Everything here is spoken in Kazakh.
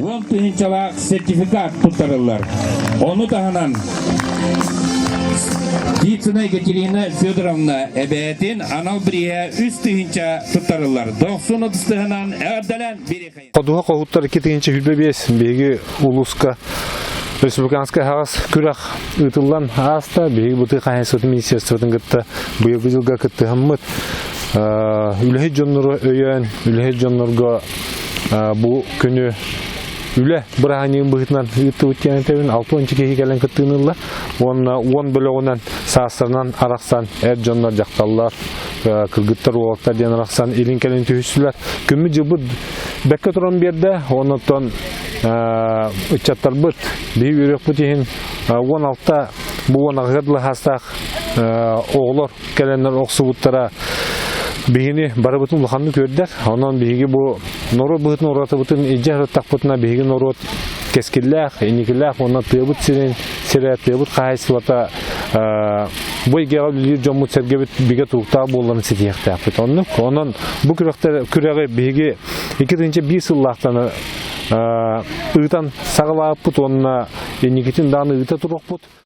10 tühünçalak sertifikat tutarırlar. Onu tahanan Дицина Екатерина Федоровна эбетин анал бирия үст тыгынча туттарылар. 90 ыдыстыгынан әрдәлән бири хайын. Кодуга когуттар 2 хүлбебес беги улуска республиканская хагас күрәк ытыллан аста беги бути кайсыт министрлыктын гытта быйылгы жылга кытты хаммыт үлеһи жоннору өйөн үлеһи жоннорго бу күнү Үле бұрағанын бұғытынан үтті өткен әтебін 6-10 кеге кәлін күттігінілі. Оны 10 бөлігінен сағыстарынан арақсан әр жонлар жақталылар, кіргіттар олықтар ден арақсан елін кәлін түйісілер. Күмі жылбы бәкке тұрын берді, оны тон үтчаттар бұд, бей өрек бұд ехін 16-та бұл онағырдылы хастақ оғылар кәлінлер оқсы бұттара Бигини бары бутун луханны көрдер. Онан биги бу нору бутун ората бутун иҗар тақпытына биги нору кескиллах, эникиллах, онан тыбыт сирен, сират тыбыт кайсылата бу игега лир жомут сергебет биге туукта болгон ситиякта. Онан бу күрәге биги 2-1 сыллактан ытан сагалап бут, онна эникитин даны ыта турук бут.